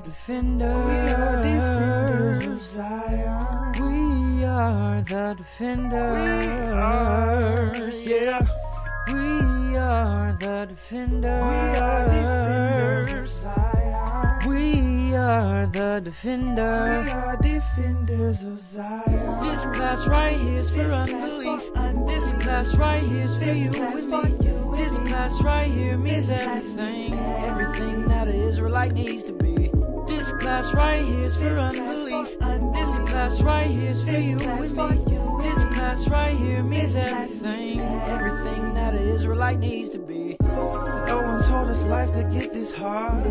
defenders. We are defenders of Zion. We are the defenders. Yeah. We are the defenders. We are defenders of Zion. We are the defenders. We are defenders of Zion. This class right here is for unbelief. This class right here is for you and me. This class right here means everything. Everything that an Israelite needs to be. This class right here is for unbelief. This class right here is for you and me. This class right here means everything. Everything that an Israelite needs to be. No one told us life could get this hard.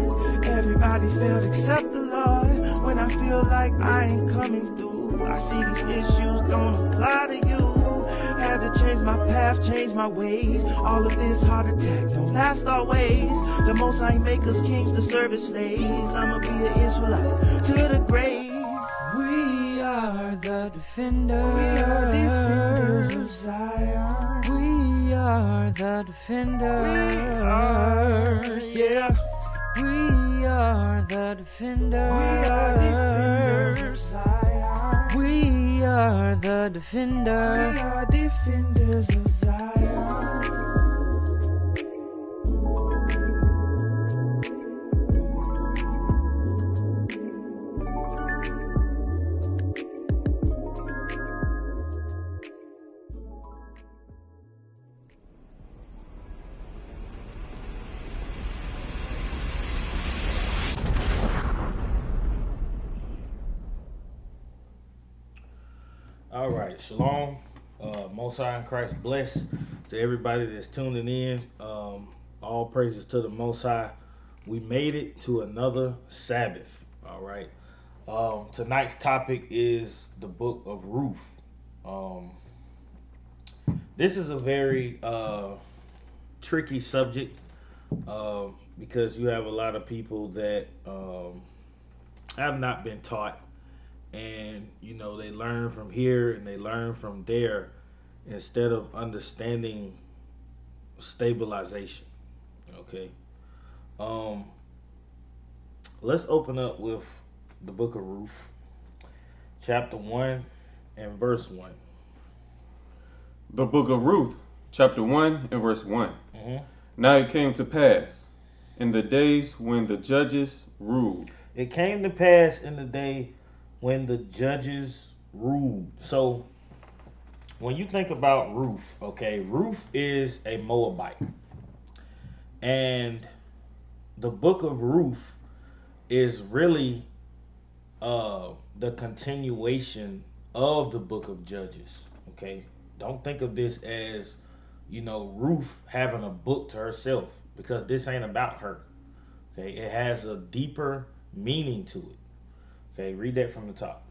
Everybody failed except the Lord. When I feel like I ain't coming through, I see these issues don't apply to you. Had to change my path, change my ways. All of this heart attack don't last always. The most I make us kings to serve as slaves. I'ma be an Israelite to the grave. We are the defenders. We are defenders of Zion. We are the defenders. Yeah. We are the defenders. We are defenders of Zion. We are the defenders. We are defenders of Zion. All right, shalom. Most High in Christ bless to everybody that's tuning in. All praises to the Most High. We made it to another Sabbath. All right. Tonight's topic is the Book of Ruth. This is a very tricky subject because you have a lot of people that have not been taught. And, you know, they learn from here and they learn from there instead of understanding stabilization. Okay. Let's open up with the Book of Ruth, chapter 1 and verse 1. The Book of Ruth, chapter 1 and verse 1. Mm-hmm. Now it came to pass in the days when the judges ruled. It came to pass in the day when the judges ruled. So when you think about Ruth, okay, Ruth is a Moabite. And the Book of Ruth is really the continuation of the Book of Judges. Okay. Don't think of this as, you know, Ruth having a book to herself, because this ain't about her. Okay. It has a deeper meaning to it. Okay, read that from the top.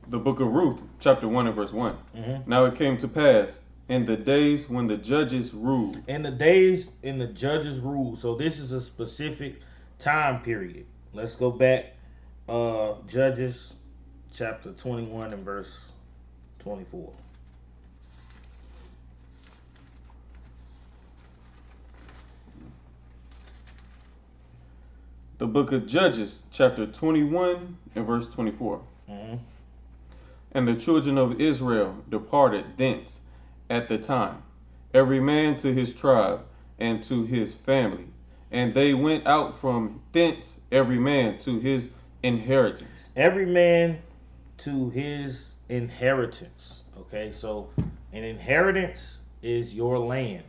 The Book of Ruth, chapter 1 and verse 1. Mm-hmm. Now it came to pass in the days when the judges ruled. In the days in the judges ruled. So this is a specific time period. Let's go back. Judges chapter 21 and verse 24. The Book of Judges, chapter 21 and verse 24. Mm-hmm. And the children of Israel departed thence at the time, every man to his tribe and to his family. And they went out from thence, every man to his inheritance. Every man to his inheritance. Okay, so an inheritance is your land.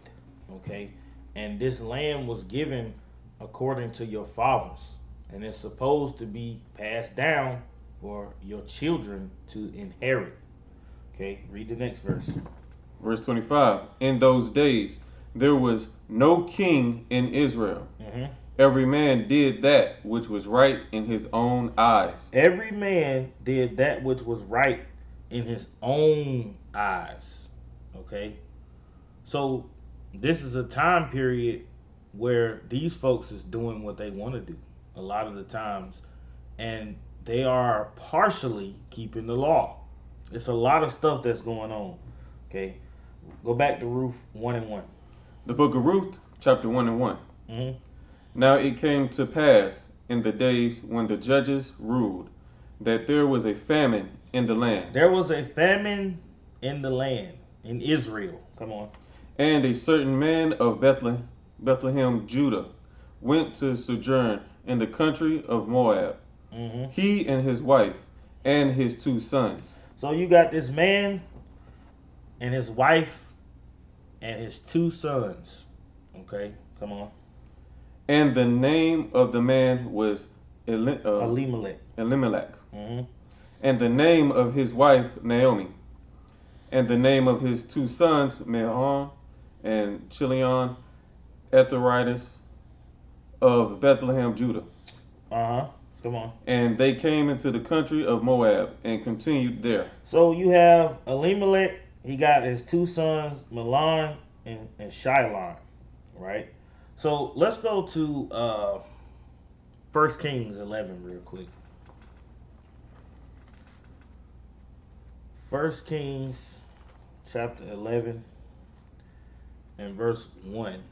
Okay, and this land was given according to your fathers, and it's supposed to be passed down for your children to inherit. Okay, read the next verse. Verse 25. In those days there was no king in Israel. Mm-hmm. Every man did that which was right in his own eyes. Every man did that which was right in his own eyes. Okay, so this is a time period where these folks is doing what they want to do a lot of the times, and they are partially keeping the law. It's a lot of stuff that's going on. Okay, go back to Ruth 1 and 1. The Book of Ruth, chapter 1 and 1. Mm-hmm. Now it came to pass in the days when the judges ruled, that there was a famine in the land. There was a famine in the land, in Israel. Come on. And a certain man of Bethlehem, Judah, went to sojourn in the country of Moab, he and his wife and his 2 sons. So you got this man and his wife and his 2 sons. Okay, come on. And the name of the man was Elimelech. Elimelech. Mm-hmm. And the name of his wife, Naomi. And the name of his 2 sons, Mahon and Chilion, Etheritis of Bethlehem, Judah. Come on. And they came into the country of Moab and continued there. So you have Elimelech. He got his 2 sons, Mahlon and Shilon, right? So let's go to 1 Kings 11 real quick. 1 Kings chapter 11 and verse 1.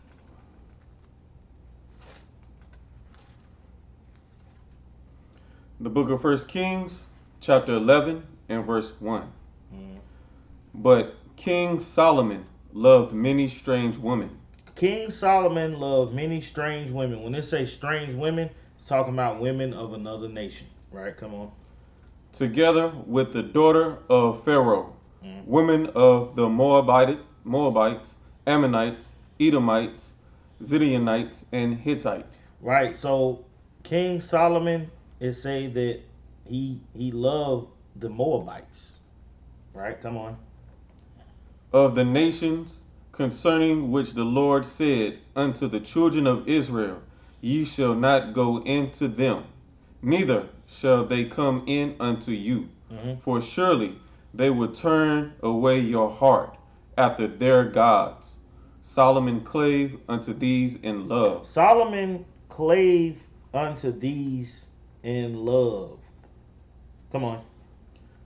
The book of 1 Kings, chapter 11 and verse 1. But King Solomon loved many strange women. King Solomon loved many strange women. When they say strange women, it's talking about women of another nation, right? Come on. Together with the daughter of Pharaoh, women of the Moabites, Ammonites, Edomites, Zidonites, and Hittites. Right. So King Solomon is saying that he loved the Moabites. Right? Come on. Of the nations concerning which the Lord said unto the children of Israel, ye shall not go into them, neither shall they come in unto you. For surely they will turn away your heart after their gods. Solomon clave unto these in love. Solomon clave unto these in love. Come on.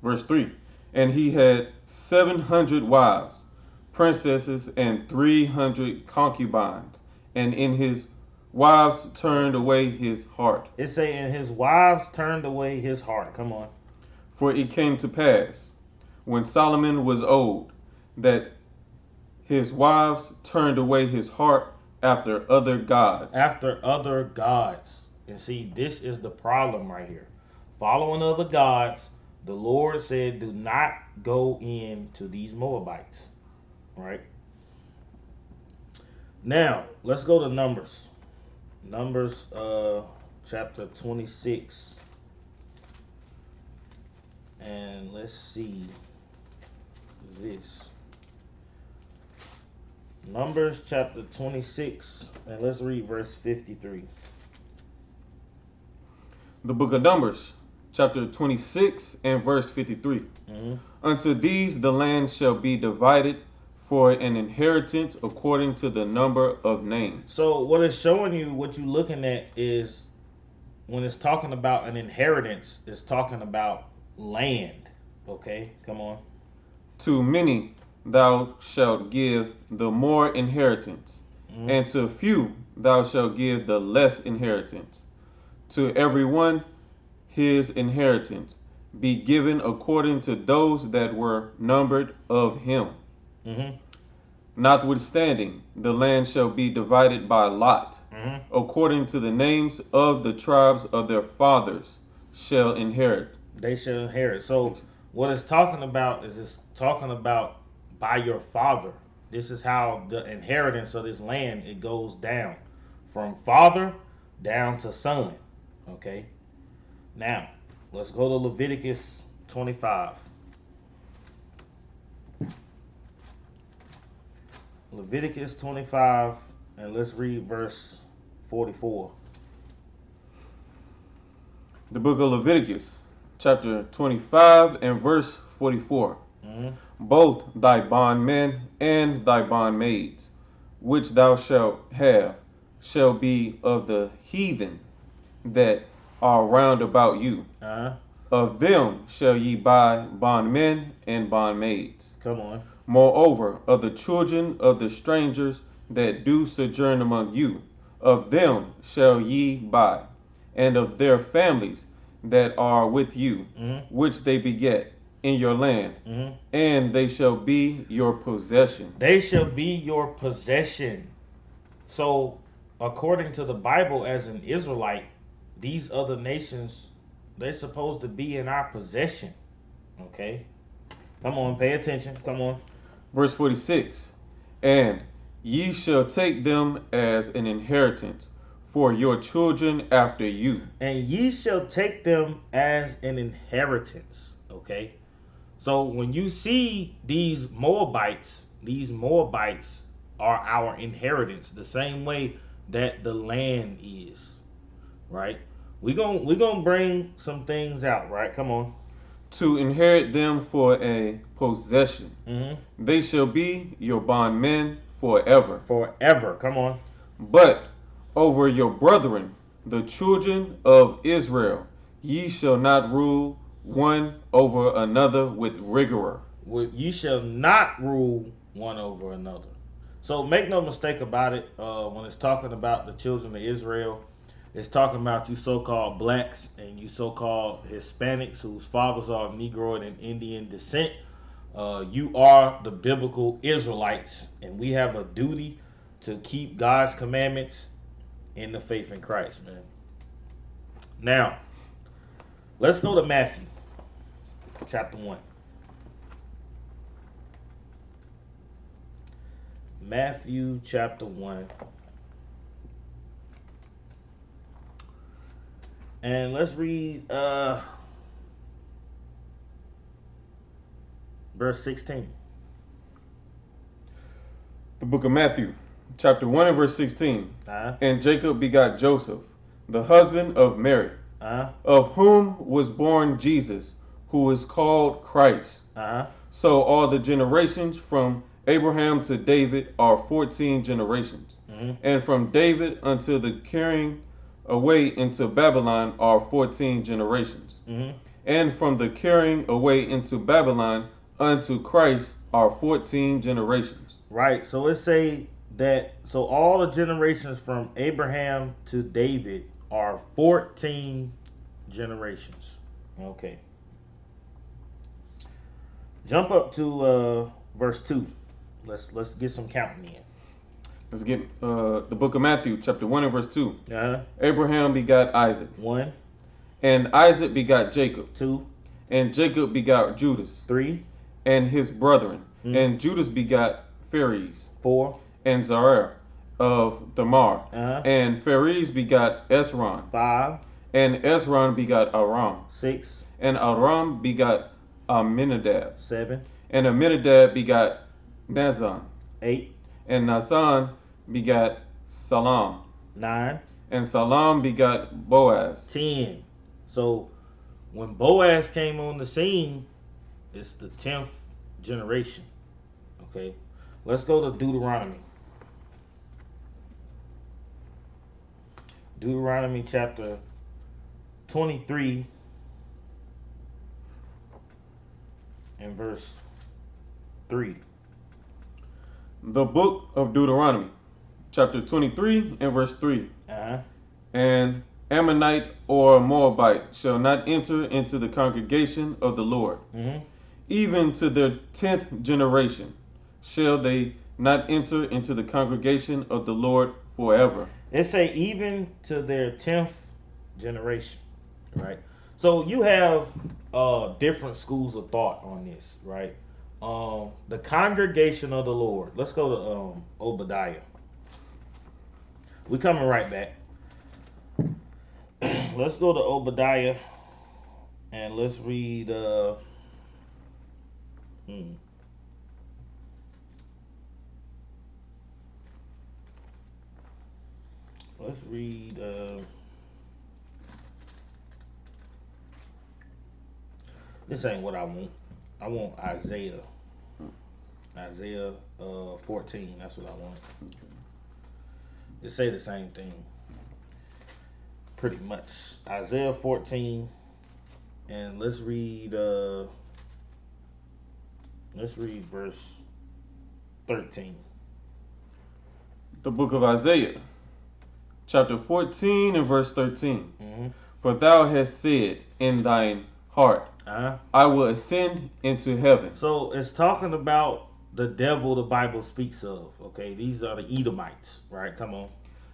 Verse 3. And he had 700 wives, princesses, and 300 concubines, and in his wives turned away his heart. It's saying his wives turned away his heart. Come on. For it came to pass, when Solomon was old, that his wives turned away his heart after other gods. After other gods. And see, this is the problem right here. Following other gods, the Lord said, do not go into these Moabites. Right? Now, let's go to Numbers. Numbers chapter 26. And let's see this. Numbers chapter 26. And let's read verse 53. The book of Numbers, chapter 26 and verse 53. Unto these the land shall be divided for an inheritance according to the number of names. So what it's showing you, what you're looking at is when it's talking about an inheritance, it's talking about land. Okay, come on. To many thou shalt give the more inheritance, and to few thou shalt give the less inheritance. To every one his inheritance be given according to those that were numbered of him. Notwithstanding, the land shall be divided by lot, according to the names of the tribes of their fathers shall inherit. They shall inherit. So what it's talking about is it's talking about by your father. This is how the inheritance of this land, it goes down from father down to son. Okay. Now, let's go to Leviticus 25. Leviticus 25, and let's read verse 44. The book of Leviticus, chapter 25 and verse 44. Both thy bondmen and thy bondmaids, which thou shalt have, shall be of the heathen that are round about you. Of them shall ye buy bondmen and bondmaids. Come on. Moreover, of the children of the strangers that do sojourn among you, of them shall ye buy, and of their families that are with you, Mm-hmm. which they beget in your land, Mm-hmm. and they shall be your possession. They shall be your possession. So, according to the Bible, as an Israelite, these other nations, they're supposed to be in our possession. Okay? Come on, pay attention. Come on. Verse 46. And ye shall take them as an inheritance for your children after you. And ye shall take them as an inheritance. Okay? So when you see these Moabites are our inheritance, the same way that the land is, right? We gonna bring some things out, right? Come on. To inherit them for a possession. Mm-hmm. They shall be your bondmen forever. Forever. Come on. But over your brethren, the children of Israel, ye shall not rule one over another with rigor. You shall not rule one over another. So make no mistake about it. When it's talking about the children of Israel, it's talking about you so-called blacks and you so-called Hispanics whose fathers are of Negroid and Indian descent. You are the biblical Israelites, and we have a duty to keep God's commandments in the faith in Christ, man. Now, let's go to Matthew, chapter 1. Matthew, chapter 1. And let's read verse 16. The book of Matthew, chapter 1 and verse 16. And Jacob begot Joseph, the husband of Mary, of whom was born Jesus, who is called Christ. So all the generations from Abraham to David are 14 generations. And from David until the carrying away into Babylon are 14 generations. And from the carrying away into Babylon unto Christ are 14 generations. Right. So it say that all the generations from Abraham to David are 14 generations. Okay. Jump up to verse 2. Let's get some counting in. Let's get the book of Matthew, chapter 1 and verse 2. Uh-huh. Abraham begot Isaac. 1. And Isaac begot Jacob. 2. And Jacob begot Judas. 3. And his brethren. And Judas begot Phares. 4. And Zerah of Tamar. Uh-huh. And Phares begot Esron. 5. And Esron begot Aram. 6. And Aram begot Aminadab. 7. And Aminadab begot Nazan. 8. And Nazan begot Salam. 9. And Salam begot Boaz. 10. So when Boaz came on the scene, it's the 10th generation. Okay. Let's go to Deuteronomy. Deuteronomy chapter 23 and verse 3. The book of Deuteronomy, chapter 23 and verse 3. And Ammonite or Moabite shall not enter into the congregation of the Lord. Even to their 10th generation shall they not enter into the congregation of the Lord forever. It say even to their 10th generation, right? So you have different schools of thought on this, right? The congregation of the Lord. Let's go to Obadiah. We coming right back. Let's go to Obadiah and let's read let's read this ain't what I want. I want Isaiah. Isaiah 14. That's what I want. It say the same thing. Pretty much. Isaiah 14. And let's read verse 13. The book of Isaiah, chapter 14 and verse 13. For thou hast said in thine heart, I will ascend into heaven. So it's talking about the devil the Bible speaks of. Okay, these are the Edomites, right? Come on.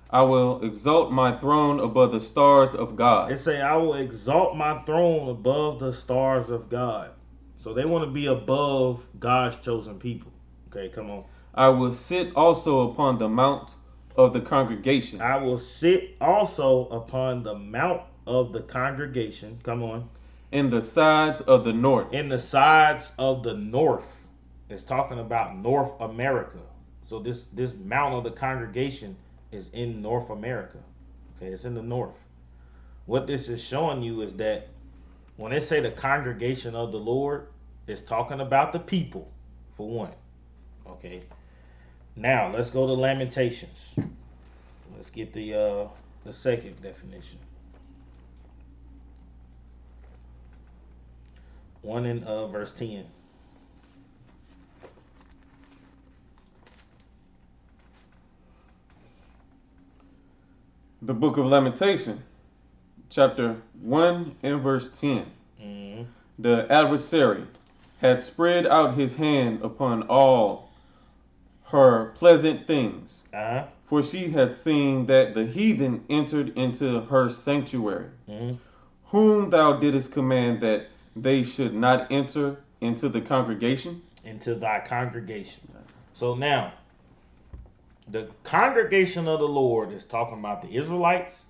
I will exalt my throne above the stars of God. It say, I will exalt my throne above the stars of God. So they want to be above God's chosen people. Okay, come on. I will sit also upon the mount of the congregation. I will sit also upon the mount of the congregation. Come on. In the sides of the north. In the sides of the north. It's talking about North America. So this mount of the congregation is in North America. Okay, it's in the north. What this is showing you is that when they say the congregation of the Lord, it's talking about the people, for one. Okay. Now let's go to Lamentations. Let's get the second definition. 1 in verse 10. The book of Lamentation, chapter 1 and verse 10. The adversary had spread out his hand upon all her pleasant things, for she had seen that the heathen entered into her sanctuary, whom thou didst command that they should not enter into the congregation. Into thy congregation. So now, the congregation of the Lord is talking about the Israelites,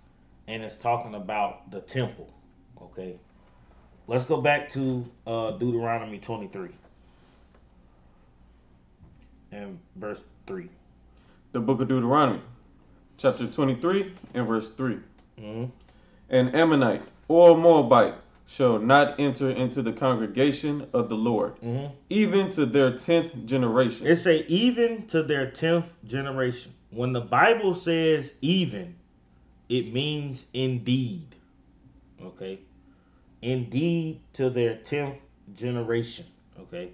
and it's talking about the temple. Okay, let's go back to Deuteronomy 23 and verse 3. The book of Deuteronomy, chapter 23 and verse 3. An Ammonite or Moabite shall not enter into the congregation of the Lord, even to their 10th generation. It say even to their 10th generation. When the Bible says even, it means indeed. Okay, indeed to their 10th generation. Okay,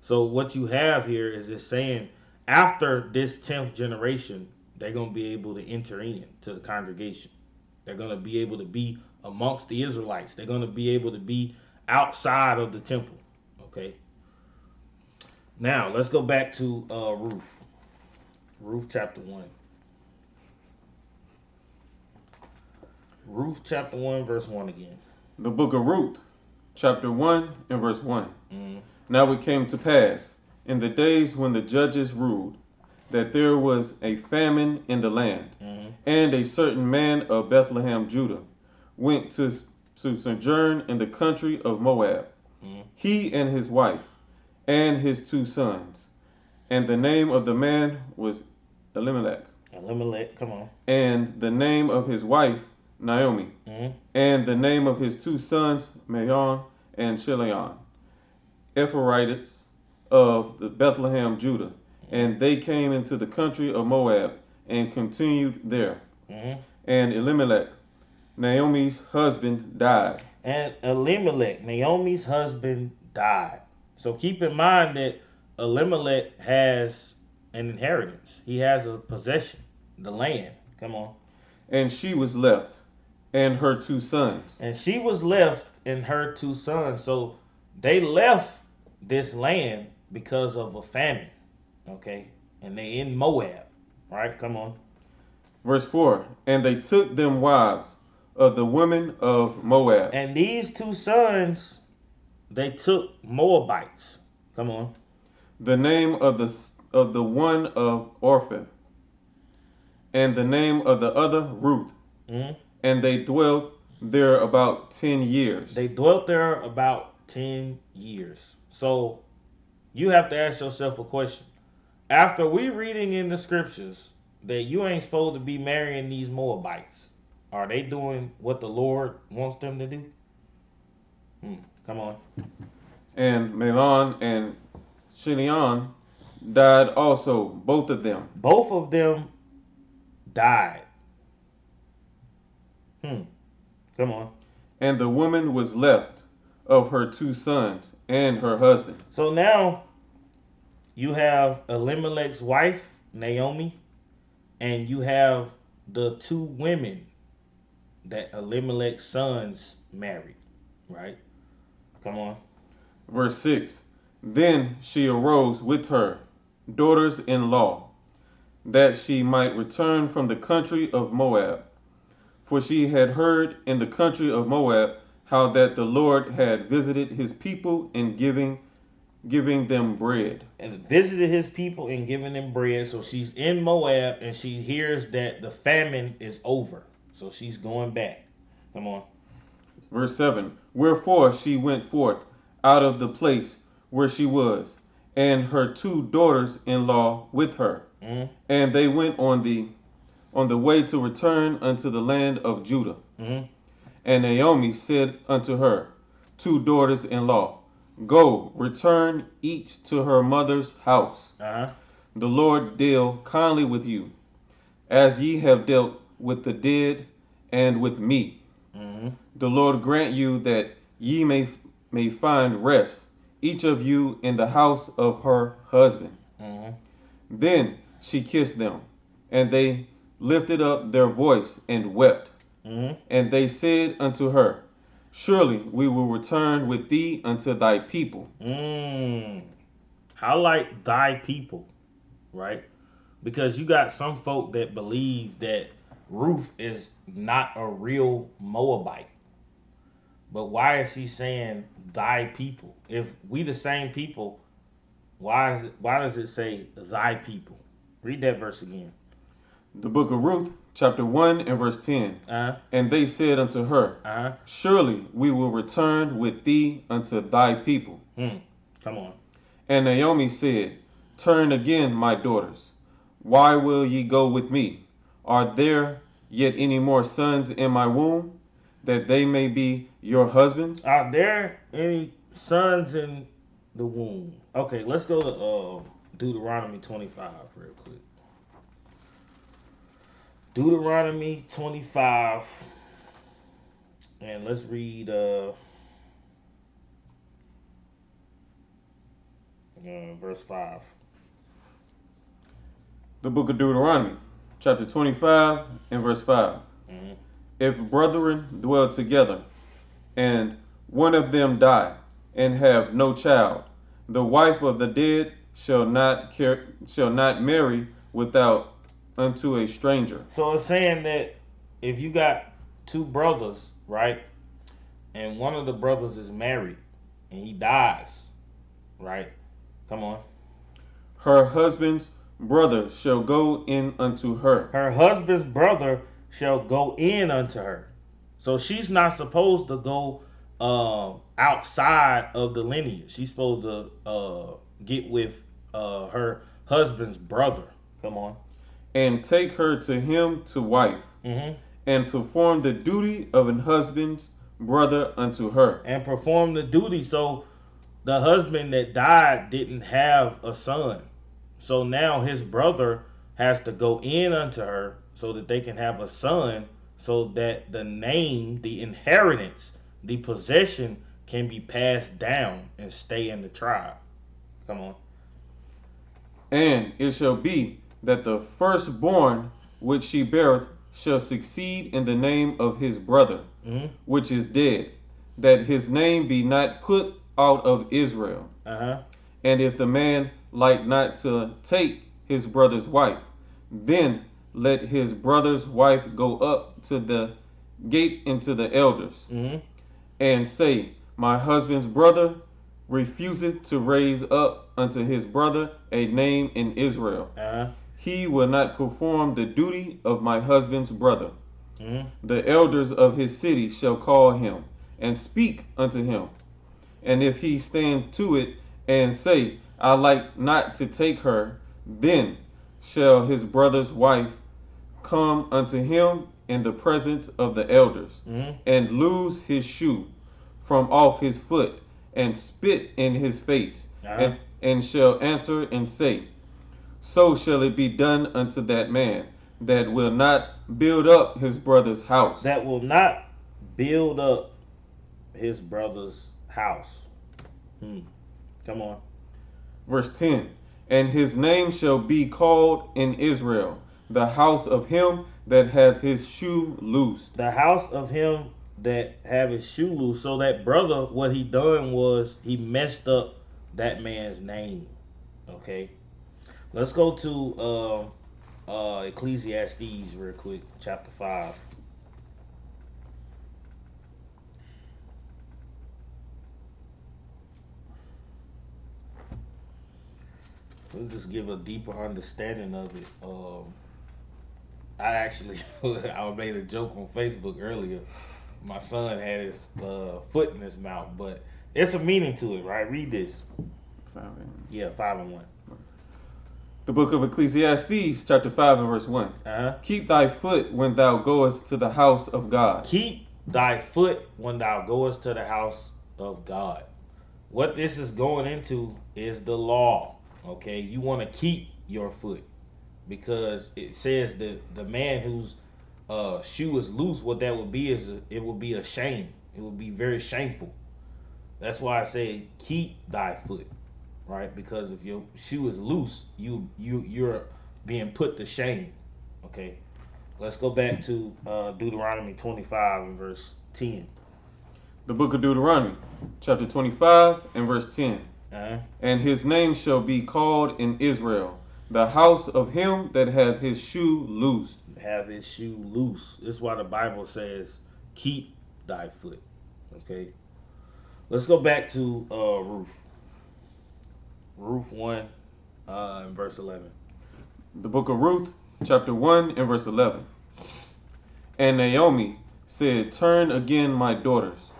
so what you have here is it's saying after this 10th generation, they're going to be able to enter in to the congregation. They're going to be able to be amongst the Israelites. They're going to be able to be outside of the temple. Okay. Now, let's go back to Ruth. Ruth chapter 1. Ruth chapter 1, verse 1 again. The book of Ruth, chapter 1 and verse 1. Now it came to pass, in the days when the judges ruled, that there was a famine in the land, and a certain man of Bethlehem, Judah, went to sojourn in the country of Moab, he and his wife, and his 2 sons. And the name of the man was Elimelech. Elimelech, come on. And the name of his wife, Naomi. And the name of his 2 sons, Mahlon and Chilion, Ephrathites of the Bethlehem, Judah. And they came into the country of Moab and continued there. And Elimelech, Naomi's husband, died. And Elimelech, Naomi's husband, died. So keep in mind that Elimelech has an inheritance. He has a possession, the land. Come on. And she was left, and her 2 sons. And she was left and her 2 sons. So they left this land because of a famine. Okay. And they in Moab. Right? Come on. Verse 4. And they took them wives of the women of Moab. And these 2 sons, they took Moabites. Come on. The name of the one of Orpha, and the name of the other Ruth. And they dwelt there about 10 years. They dwelt there about 10 years. So you have to ask yourself a question. After we reading in the scriptures that you ain't supposed to be marrying these Moabites, are they doing what the Lord wants them to do? Come on. And Mahlon and Chilion died also, both of them. Both of them died. Come on. And the woman was left of her 2 sons and her husband. So now you have Elimelech's wife, Naomi, and you have the two women that Elimelech's sons married, right? Come on. Verse 6. Then she arose with her daughters-in-law, that she might return from the country of Moab. For she had heard in the country of Moab how that the Lord had visited his people in giving them bread. And visited his people and giving them bread. So she's in Moab and she hears that the famine is over. So she's going back. Come on. Verse 7. Wherefore she went forth out of the place where she was, and her two daughters-in-law with her. Mm-hmm. And they went on the way to return unto the land of Judah. Mm-hmm. And Naomi said unto her two daughters-in-law, Go, return each to her mother's house. Uh-huh. The Lord deal kindly with you, as ye have dealt with the dead and with me. Mm-hmm. The Lord grant you that ye may find rest, each of you in the house of her husband. Mm-hmm. Then she kissed them, and they lifted up their voice and wept. Mm-hmm. And they said unto her, Surely we will return with thee unto thy people. Highlight thy people, right? Because you got some folk that believe that Ruth is not a real Moabite. But why is she saying thy people? If we the same people, why does it say thy people? Read that verse again. The book of Ruth, chapter 1 and verse 10. Uh-huh. And they said unto her, Uh-huh. Surely we will return with thee unto thy people. Come on. And Naomi said, Turn again, my daughters. Why will ye go with me? Are there yet any more sons in my womb, that they may be your husbands? Are there any sons in the womb? Okay, let's go to Deuteronomy 25 real quick. Deuteronomy 25, and let's read verse 5. The book of Deuteronomy, chapter 25 and verse 5. Mm-hmm. If brethren dwell together, and one of them die, and have no child, the wife of the dead shall not marry without unto a stranger. So it's saying that if you got two brothers, right, and one of the brothers is married, and he dies, right? Come on. Her husband's brother shall go in unto her. Her husband's brother shall go in unto her. So she's not supposed to go outside of the lineage. She's supposed to get with her husband's brother. Come on. And take her to him to wife, and perform the duty of an husband's brother unto her. And perform the duty. So the husband that died didn't have a son. So now his brother has to go in unto her so that they can have a son, so that the name, the inheritance, the possession can be passed down and stay in the tribe. Come on. And it shall be that the firstborn which she beareth shall succeed in the name of his brother, which is dead, that his name be not put out of Israel. And if the man like not to take his brother's wife, then let his brother's wife go up to the gate into the elders, and say, My husband's brother refuseth to raise up unto his brother a name in Israel. He will not perform the duty of my husband's brother. The elders of his city shall call him, and speak unto him. And if he stand to it, and say, I like not to take her, then shall his brother's wife come unto him in the presence of the elders, and lose his shoe from off his foot, and spit in his face, and shall answer and say, So shall it be done unto that man that will not build up his brother's house. That will not build up his brother's house. Come on. Verse 10. And his name shall be called in Israel, the house of him that hath his shoe loosed. The house of him that have his shoe loose. So that brother, what he done was he messed up that man's name. Okay. Let's go to Ecclesiastes real quick, chapter 5. We'll just give a deeper understanding of it. I actually I made a joke on Facebook earlier. My son had his foot in his mouth, but there's a meaning to it, right? Read this. 5:1. The book of Ecclesiastes, chapter 5 and verse 1. Keep thy foot when thou goest to the house of God. Keep thy foot when thou goest to the house of God. What this is going into is the law. Okay, you want to keep your foot because it says that the man whose shoe is loose, what that would be is it would be a shame. It would be very shameful. That's why I say keep thy foot, right? Because if your shoe is loose, you're being put to shame. Okay, let's go back to Deuteronomy 25 and verse 10. The book of Deuteronomy, chapter 25 and verse 10. And his name shall be called in Israel, the house of him that had his shoe loosed. Have his shoe loose. This is why the Bible says, keep thy foot. Okay. Let's go back to Ruth. Ruth 1 and verse 11. The book of Ruth, chapter 1 and verse 11. And Naomi said, Turn again, my daughters.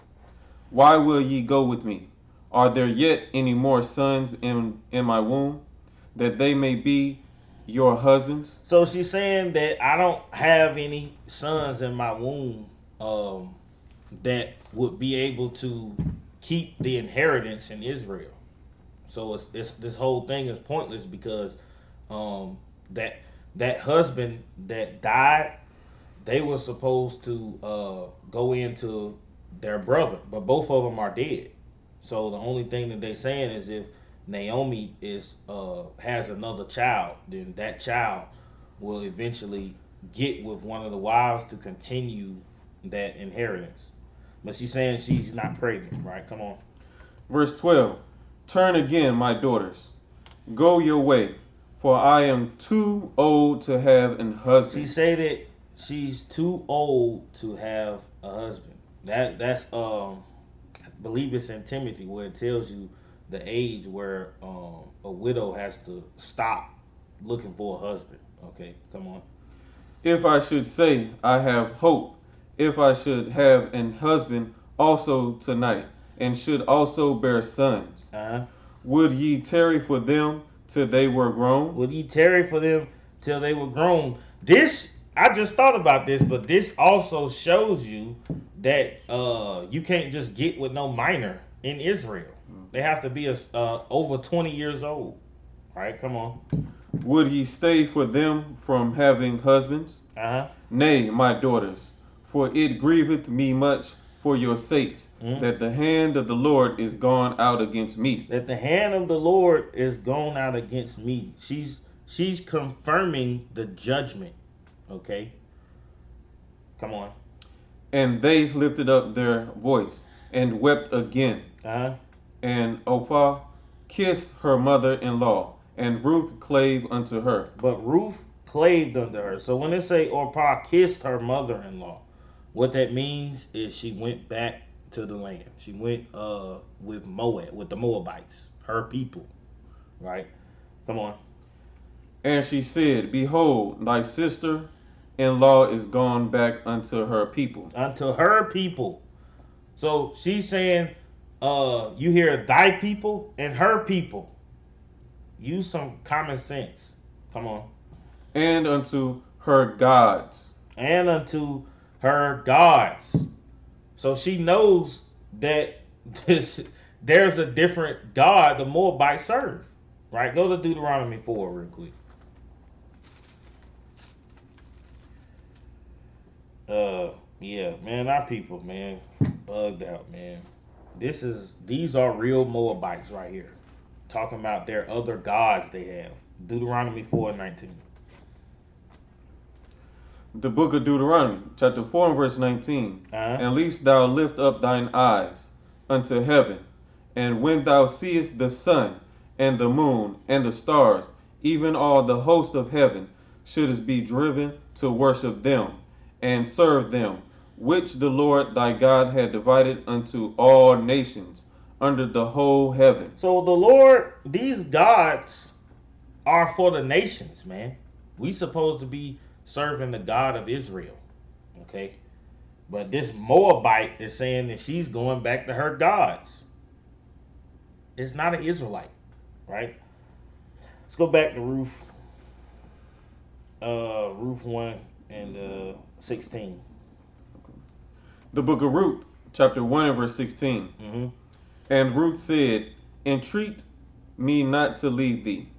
Why will ye go with me? Are there yet any more sons in my womb, that they may be your husbands? So she's saying that I don't have any sons in my womb that would be able to keep the inheritance in Israel. So it's this whole thing is pointless because that husband that died, they were supposed to go into their brother, but both of them are dead. So the only thing that they're saying is if Naomi has another child, then that child will eventually get with one of the wives to continue that inheritance. But she's saying she's not pregnant, right? Come on. Verse 12. Turn again, my daughters. Go your way, for I am too old to have an husband. She said that she's too old to have a husband. That's I believe it's in Timothy where it tells you the age where a widow has to stop looking for a husband. Okay, come on. If I should say I have hope, if I should have an husband also tonight, and should also bear sons, would ye tarry for them till they were grown? Would ye tarry for them till they were grown? This, I just thought about this, but this also shows you that you can't just get with no minor in Israel. They have to be over 20 years old. All right, come on. Would ye stay for them from having husbands? Nay, my daughters, for it grieveth me much for your sakes, that the hand of the Lord is gone out against me. That the hand of the Lord is gone out against me. She's confirming the judgment. Okay. Come on. And they lifted up their voice and wept again. And Orpah kissed her mother-in-law, and Ruth clave unto her. But Ruth claved unto her. So when they say Orpah kissed her mother-in-law, what that means is she went back to the land. She went with Moab, with the Moabites, her people. Right? Come on. And she said, Behold, thy sister-in-law is gone back unto her people. Unto her people. So she's saying, you hear thy people and her people. Use some common sense. Come on. And unto her gods. And unto her gods. So she knows that there's a different God the Moabites serve. Right? Go to Deuteronomy 4 real quick. Yeah, man, our people, man, bugged out, man. These are real Moabites right here. Talking about their other gods they have. Deuteronomy 4:19. The book of Deuteronomy, chapter 4 and verse 19. And lest thou lift up thine eyes unto heaven, and when thou seest the sun and the moon and the stars, even all the host of heaven, shouldest be driven to worship them and serve them, which the Lord thy God had divided unto all nations under the whole heaven. So the Lord, these gods are for the nations, man. We supposed to be serving the God of Israel, okay? But this Moabite is saying that she's going back to her gods. It's not an Israelite, right? Let's go back to Ruth. Ruth 1 and 16. The book of Ruth, chapter 1 and verse 16. Mm-hmm. And Ruth said, entreat me not to leave thee,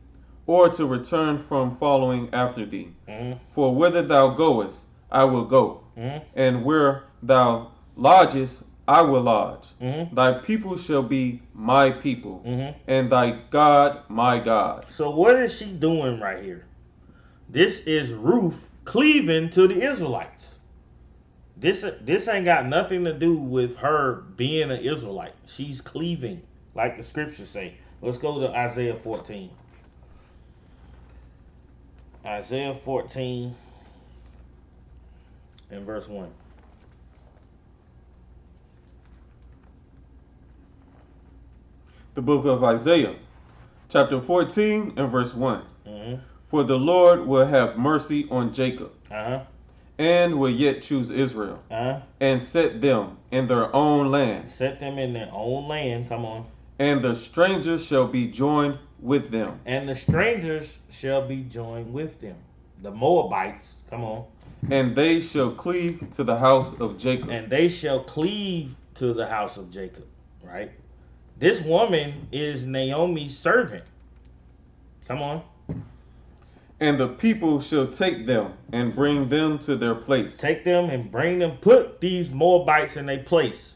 or to return from following after thee. Mm-hmm. For whither thou goest, I will go, Mm-hmm. and where thou lodgest, I will lodge. Mm-hmm. Thy people shall be my people, Mm-hmm. and thy God my God. So what is she doing right here? This is Ruth cleaving to the Israelites. This ain't got nothing to do with her being an Israelite. She's cleaving, like the scriptures say. Let's go to Isaiah 14. Isaiah 14 and verse 1. The book of Isaiah, chapter 14 and verse 1. Mm-hmm. For the Lord will have mercy on Jacob, Uh-huh. and will yet choose Israel, Uh-huh. and set them in their own land. Set them in their own land. Come on. And the strangers shall be joined with them. And the strangers shall be joined with them. The Moabites. Come on. And they shall cleave to the house of Jacob. And they shall cleave to the house of Jacob. Right? This woman is Naomi's servant. Come on. And the people shall take them and bring them to their place. Take them and bring them. Put these Moabites in their place.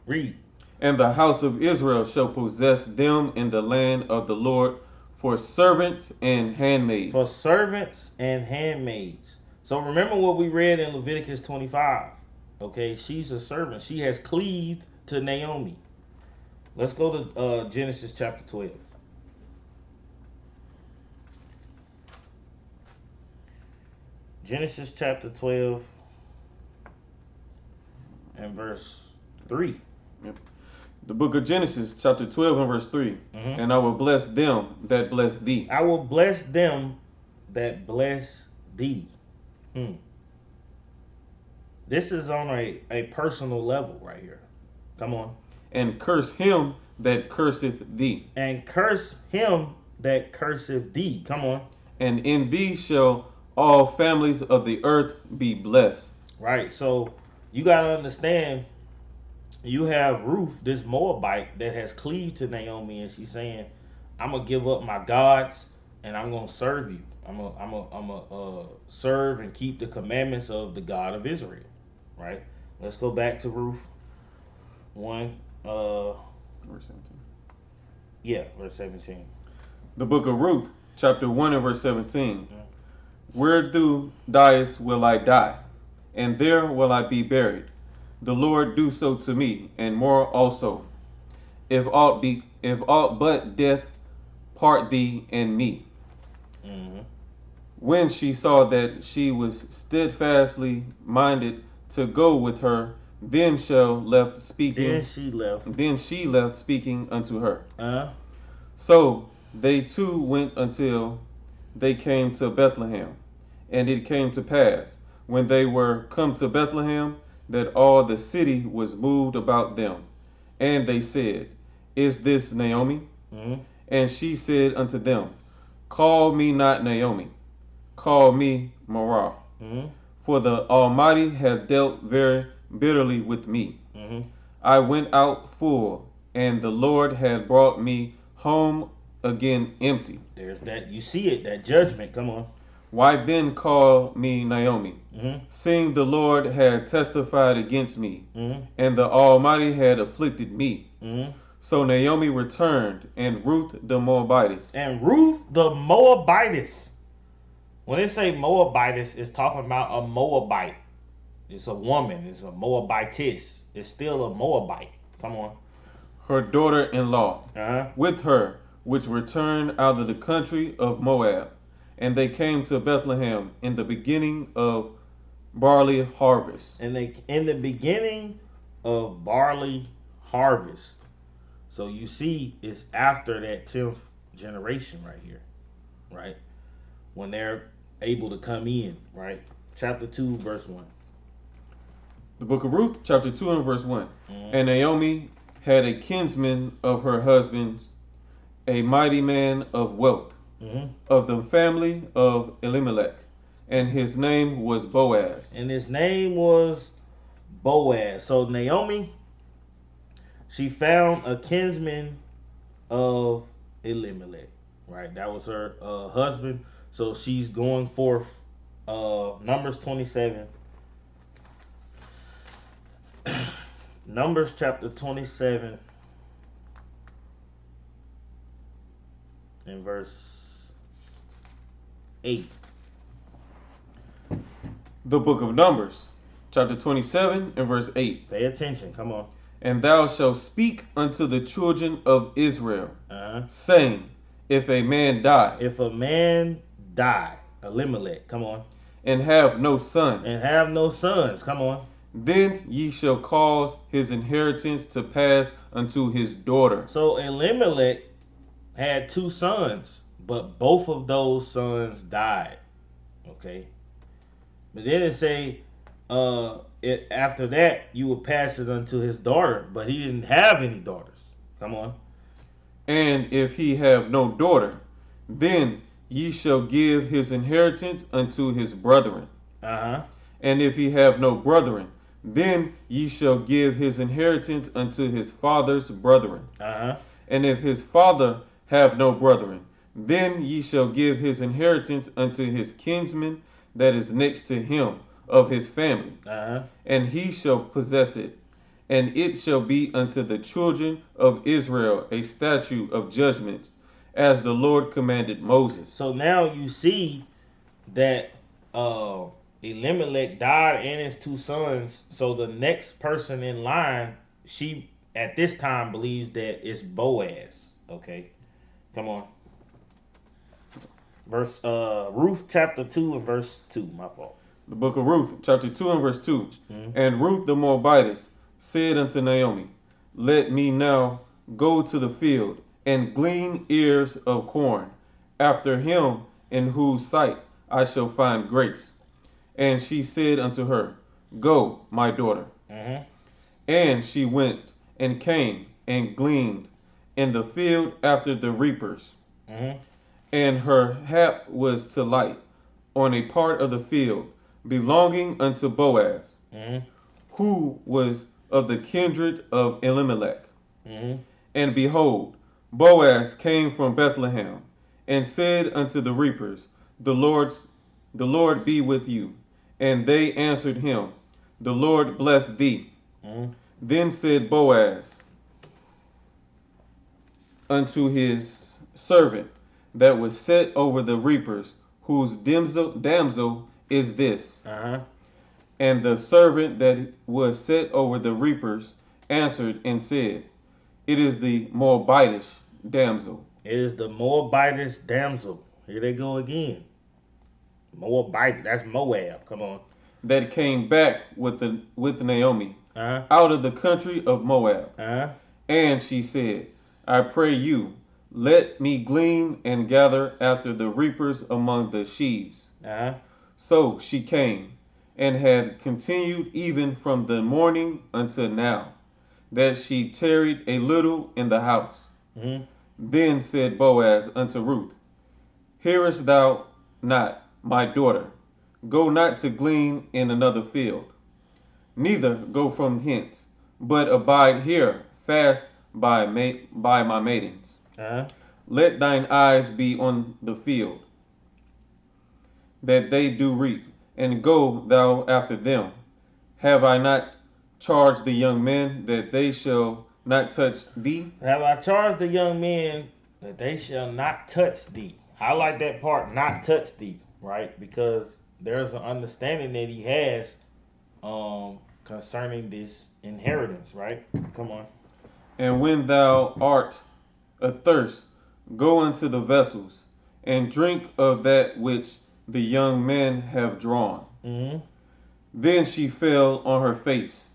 Read. And the house of Israel shall possess them in the land of the Lord for servants and handmaids. For servants and handmaids. So remember what we read in Leviticus 25. Okay, she's a servant. She has cleaved to Naomi. Let's go to Genesis chapter 12. Genesis chapter 12 and verse 3. Yep. The book of Genesis, chapter 12 and verse 3. Mm-hmm. And I will bless them that bless thee. I will bless them that bless thee. This is on a personal level right here. Come on. And curse him that curseth thee. And curse him that curseth thee. Come on. And in thee shall all families of the earth be blessed. Right. So you got to understand, you have Ruth, this Moabite, that has cleaved to Naomi, and she's saying, I'm going to give up my gods and I'm going to serve you. I'm going to serve and keep the commandments of the God of Israel. Right. Let's go back to Ruth 1. Verse 17. Yeah, verse 17. The book of Ruth, chapter 1 and verse 17. Where thou diest will I die, and there will I be buried. The Lord do so to me, and more also, if aught but death part thee and me. Mm-hmm. When she saw that she was steadfastly minded to go with her, then she left speaking unto her. So they two went until they came to Bethlehem. And it came to pass, when they were come to Bethlehem, that all the city was moved about them. And they said, Is this Naomi? Mm-hmm. And she said unto them, Call me not Naomi, call me Marah. Mm-hmm. For the Almighty hath dealt very bitterly with me. Mm-hmm. I went out full, and the Lord had brought me home again empty. There's that. You see it, that judgment. Come on. Why then call me Naomi, Mm-hmm. seeing the Lord had testified against me, Mm-hmm. and the Almighty had afflicted me? Mm-hmm. So Naomi returned, and Ruth the Moabitess. And Ruth the Moabitess When they say Moabitess, it's talking about a Moabite. It's a woman. It's a Moabitess. It's still a Moabite. Come on. Her daughter-in-law, Uh-huh. with her, which returned out of the country of Moab. And they came to Bethlehem in the beginning of barley harvest. And they in the beginning of barley harvest. So you see, it's after that 10th generation right here, right? When they're able to come in, right? Chapter 2, verse 1. The Book of Ruth, chapter 2 and verse 1. Mhm. And Naomi had a kinsman of her husband's, a mighty man of wealth, Mhm. of the family of Elimelech, and his name was Boaz. And his name was Boaz. So Naomi, she found a kinsman of Elimelech, right? That was her husband. So she's going forth. Numbers 27. Numbers chapter 27 and verse 8. The Book of Numbers, chapter 27 and verse 8. Pay attention. Come on. And thou shalt speak unto the children of Israel, Uh-huh. saying, if a man die If a man die, Elimelech, come on, and have no son, and have no sons, come on. then ye shall cause his inheritance to pass unto his daughter. So Elimelech had 2 sons, but both of those sons died. Okay. But then it say, after that you will pass it unto his daughter, but he didn't have any daughters. Come on. And if he have no daughter, then ye shall give his inheritance unto his brethren. Uh-huh. And if he have no brethren, then ye shall give his inheritance unto his father's brethren. Uh-huh. And if his father have no brethren, then ye shall give his inheritance unto his kinsman that is next to him of his family, Uh-huh. and he shall possess it. And it shall be unto the children of Israel a statute of judgment, as the Lord commanded Moses. So now you see that Elimelech died and his 2 sons. So the next person in line, she at this time believes that it's Boaz. Okay, come on. Verse Ruth chapter 2 and verse 2. My fault. The Book of Ruth, chapter 2 and verse 2. Mhm. And Ruth the Moabitess said unto Naomi, let me now go to the field and glean ears of corn after him in whose sight I shall find grace. And she said unto her, go, my daughter. Mhm. And she went and came and gleaned in the field after the reapers. Mhm. And her hap was to light on a part of the field belonging unto Boaz, Mhm. who was of the kindred of Elimelech. Mhm. And behold, Boaz came from Bethlehem, and said unto the reapers, the Lord be with you. And they answered him, the Lord bless thee. Mhm. Then said Boaz unto his servant that was set over the reapers, whose damsel is this? Uh-huh. And the servant that was set over the reapers answered and said, it is the Moabitish damsel. It is the Moabitess damsel. Here they go again. Moabite, that's Moab. Come on. That came back with Naomi Uh-huh. out of the country of Moab. Uh-huh. And she said, I pray you, let me glean and gather after the reapers among the sheaves. Uh-huh. So she came, and had continued even from the morning until now, that she tarried a little in the house. Mhm. Then said Boaz unto Ruth, hearest thou not, my daughter? Go not to glean in another field, neither go from hence, but abide here fast by my maidens. Uh-huh. Let thine eyes be on the field, that they do reap, and go thou after them. Have I not charged the young men that they shall not touch thee? Have I charged the young men that they shall not touch thee? I like that part, not touch thee. right? Because there's an understanding that he has concerning this inheritance, right? Come on. And when thou art athirst, go into the vessels, and drink of that which the young men have drawn. Mm-hmm. Then she fell on her face,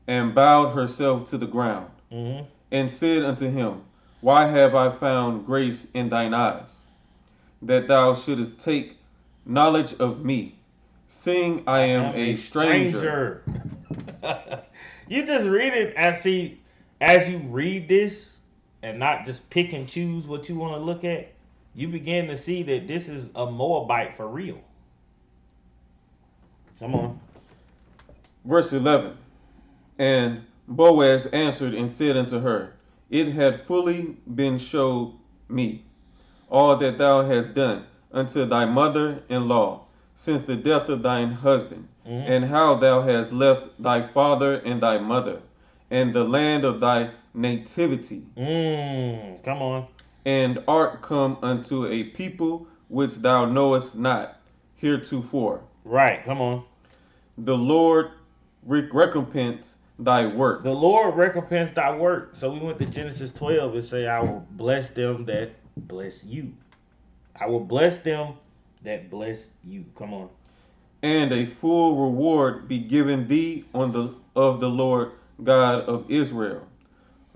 and bowed herself to the ground, Mm-hmm. and said unto him, Why have I found grace in thine eyes, that thou shouldest take knowledge of me, seeing I I am am a a stranger? stranger. You just read it and see, as you read this and not just pick and choose what you want to look at, you begin to see that this is a Moabite for real. Come on. Verse 11. And Boaz answered and said unto her, It had fully been showed me all that thou hast done unto thy mother-in-law since the death of thine husband, Mm-hmm. and how thou hast left thy father and thy mother, and the land of thy nativity, Come on. and art come unto a people which thou knowest not heretofore. Right. Come on. The Lord recompense thy work. The Lord recompense thy work. So we went to Genesis 12 and say, I will bless them that bless you. I will bless them that bless you. Come on. And a full reward be given thee on the of the Lord God of Israel,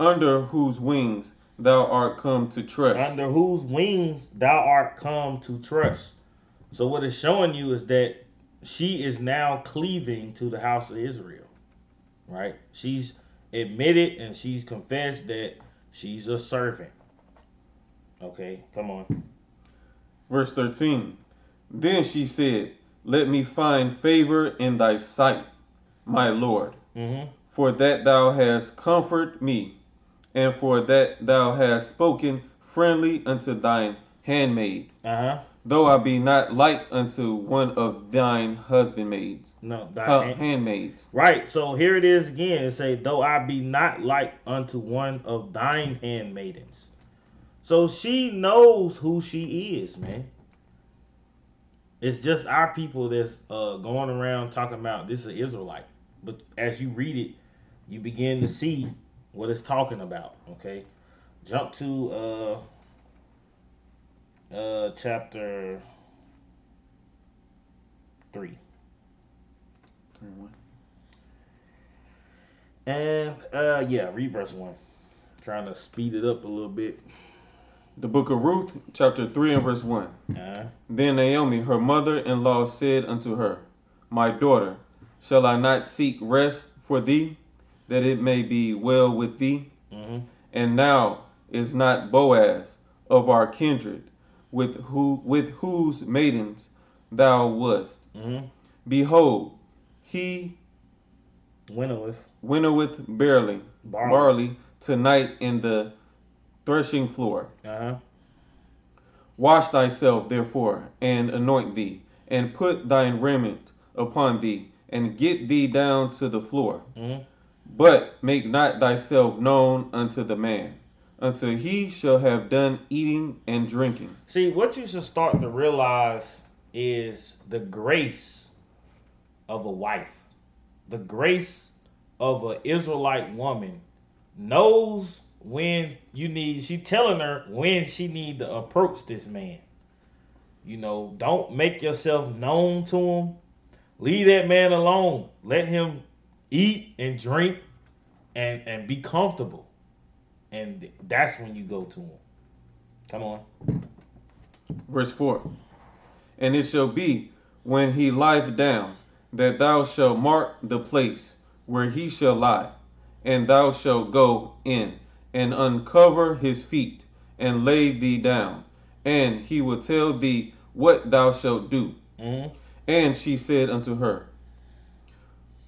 under whose wings thou art come to trust. Under whose wings thou art come to trust. So what it's showing you is that she is now cleaving to the house of Israel. Right? She's admitted and she's confessed that she's a servant. Okay, come on. Verse 13. Then she said, Let me find favor in thy sight, my Lord, Mm-hmm. for that thou hast comforted me, and for that thou hast spoken friendly unto thine handmaid, Uh-huh. though I be not like unto one of thine husbandmaids, No, handmaids. right. So here it is again. It say, though I be not like unto one of thine handmaidens. So she knows who she is, man. It's just our people that's going around talking about this is an Israelite. But as you read it, you begin to see what it's talking about. Okay, jump to chapter 3. And yeah, read verse 1. Trying to speed it up a little bit. The Book of Ruth, chapter 3 and verse 1. Then Naomi, her mother-in-law, said unto her, My daughter, shall I not seek rest for thee, that it may be well with thee? Mm-hmm. And now is not Boaz of our kindred, with whose maidens thou wast? Mm-hmm. Behold, he winnoweth barley tonight in the threshing floor. Uh-huh. Wash thyself, therefore, and anoint thee, and put thine raiment upon thee, and get thee down to the floor. Mm-hmm. But make not thyself known unto the man, until he shall have done eating and drinking. See, what you should start to realize is the grace of a wife. The grace of an Israelite woman knows when you need, she telling her when she need to approach this man. You know, don't make yourself known to him. Leave that man alone. Let him eat and drink and be comfortable. And that's when you go to him. Come on. Verse 4. And it shall be, when he lieth down, that thou shalt mark the place where he shall lie, and thou shalt go in, and uncover his feet, and lay thee down, and he will tell thee what thou shalt do. Mm-hmm. And she said unto her,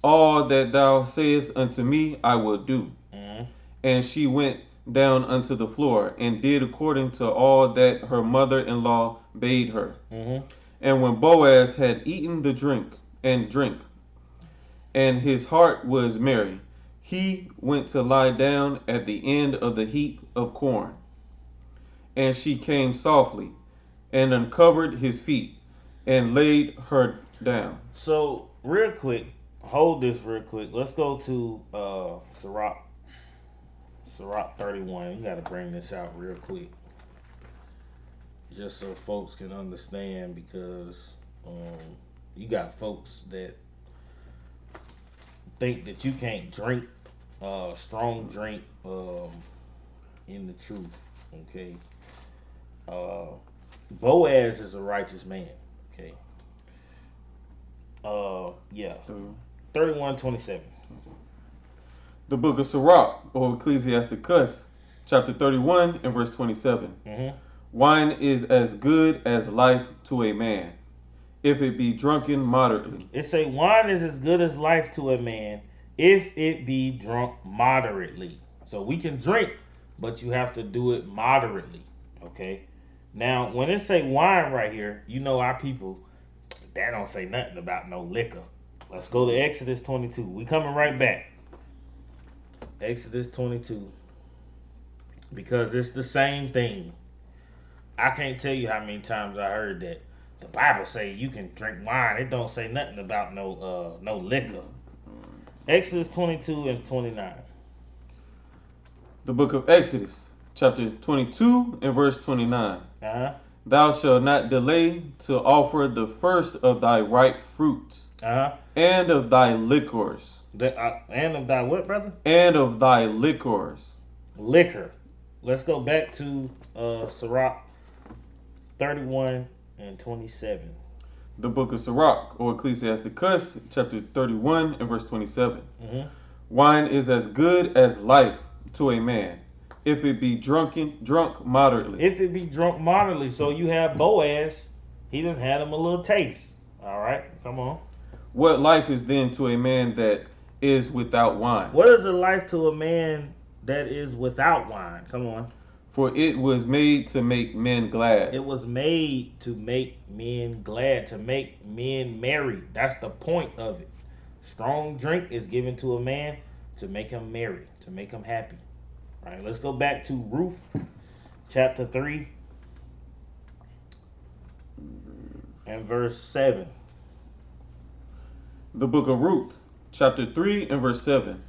All that thou sayest unto me I will do. Mm-hmm. And she went down unto the floor, and did according to all that her mother-in-law bade her. Mm-hmm. And when Boaz had eaten the drink, and his heart was merry, he went to lie down at the end of the heap of corn. And she came softly, and uncovered his feet, and laid her down. So real quick, hold this real quick. Let's go to Sirach 31. You got to bring this out real quick, just so folks can understand, because you got folks that think that you can't drink strong drink in the truth. Okay. Boaz is a righteous man. Okay. Yeah. 31:27. The book of Sirach, or Ecclesiasticus, chapter 31 and verse 27. Mm-hmm. Wine is as good as life to a man, if it be drunken moderately. It say wine is as good as life to a man if it be drunk moderately. So we can drink, but you have to do it moderately. Okay. Now, when it say wine right here, you know our people, that don't say nothing about no liquor. Let's go to Exodus 22. We coming right back. Exodus 22. Because it's the same thing. I can't tell you how many times I heard that the Bible say you can drink wine. It don't say nothing about no liquor. Exodus 22 and 29. The book of Exodus, chapter 22 and verse 29. Uh-huh. Thou shalt not delay to offer the first of thy ripe fruits, Uh-huh. and of thy liquors. And of thy what, brother? And of thy liquors. Liquor. Let's go back to Sirach 31 and 27. The book of Sirach, or Ecclesiasticus, chapter 31 and verse 27. Mm-hmm. Wine is as good as life to a man, if it be drunk moderately. If it be drunk moderately. So you have Boaz. He done had him a little taste. All right, come on. What life is then to a man that is without wine? What is a life to a man that is without wine? Come on. For it was made to make men glad. It was made to make men glad, to make men merry. That's the point of it. Strong drink is given to a man to make him merry, to make him happy. All right, let's go back to Ruth, chapter 3, and verse 7. The book of Ruth, chapter 3 and verse 7.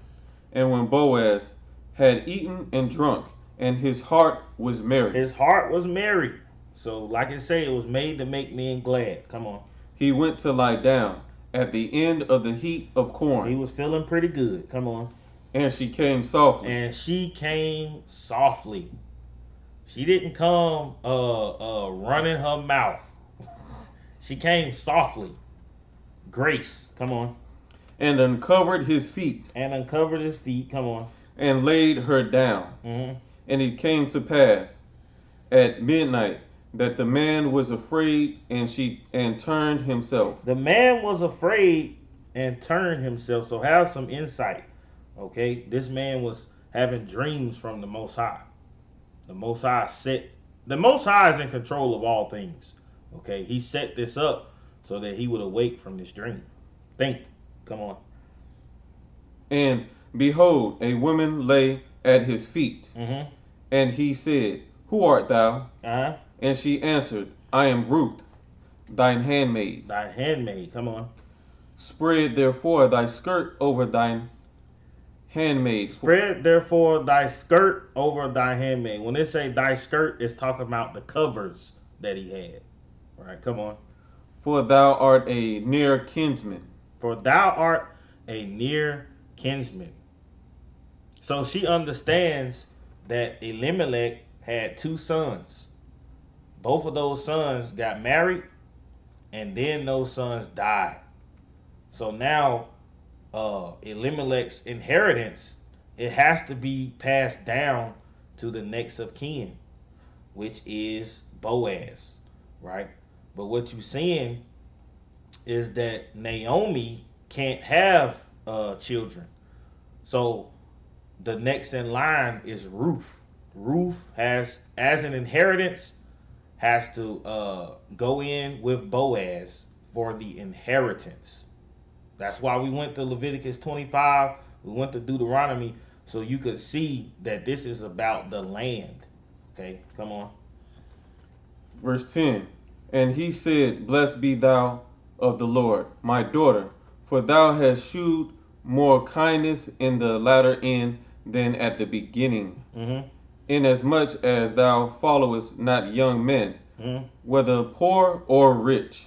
And when Boaz had eaten and drunk, and his heart was merry. His heart was merry. So, like I say, it was made to make men glad. Come on. He went to lie down at the end of the heap of corn. He was feeling pretty good. Come on. And she came softly. And she came softly. She didn't come running her mouth. She came softly. Grace. Come on. And uncovered his feet. And uncovered his feet. Come on. And laid her down. Mm-hmm. And it came to pass at midnight that the man was afraid and turned himself. The man was afraid and turned himself. So have some insight. Okay, this man was having dreams from the Most High. The Most High is in control of all things. Okay, he set this up so that he would awake from this dream. Think, come on. And behold, a woman lay at his feet. Mm-hmm. And he said, Who art thou? Uh-huh. And she answered, I am Ruth, thine handmaid. Thy handmaid, come on. Spread therefore thy skirt over thine handmaid. Spread therefore thy skirt over thy handmaid. When they say thy skirt, it's talking about the covers that he had. All right, come on. For thou art a near kinsman. For thou art a near kinsman. So she understands that Elimelech had two sons. Both of those sons got married, and then those sons died. So now Elimelech's inheritance, it has to be passed down to the next of kin, which is Boaz, right? But what you're seeing is that Naomi can't have children. So the next in line is Ruth. Ruth has, as an inheritance, has to go in with Boaz for the inheritance. That's why we went to Leviticus 25. We went to Deuteronomy, so you could see that this is about the land. Okay, come on. Verse 10. And he said, Blessed be thou of the Lord, my daughter, for thou hast shewed more kindness in the latter end than at the beginning, inasmuch as thou followest not young men, whether poor or rich.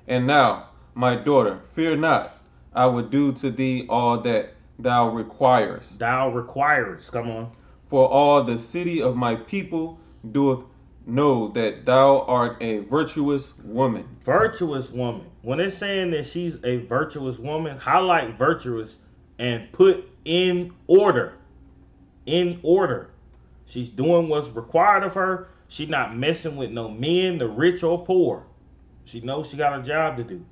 And now, my daughter, fear not, I will do to thee all that thou requirest. Thou requirest. Come on. For all the city of my people doeth know that thou art a virtuous woman. Virtuous woman. When it's saying that she's a virtuous woman, highlight virtuous and put in order. In order. She's doing what's required of her. She's not messing with no men, the rich or poor. She knows she got a job to do.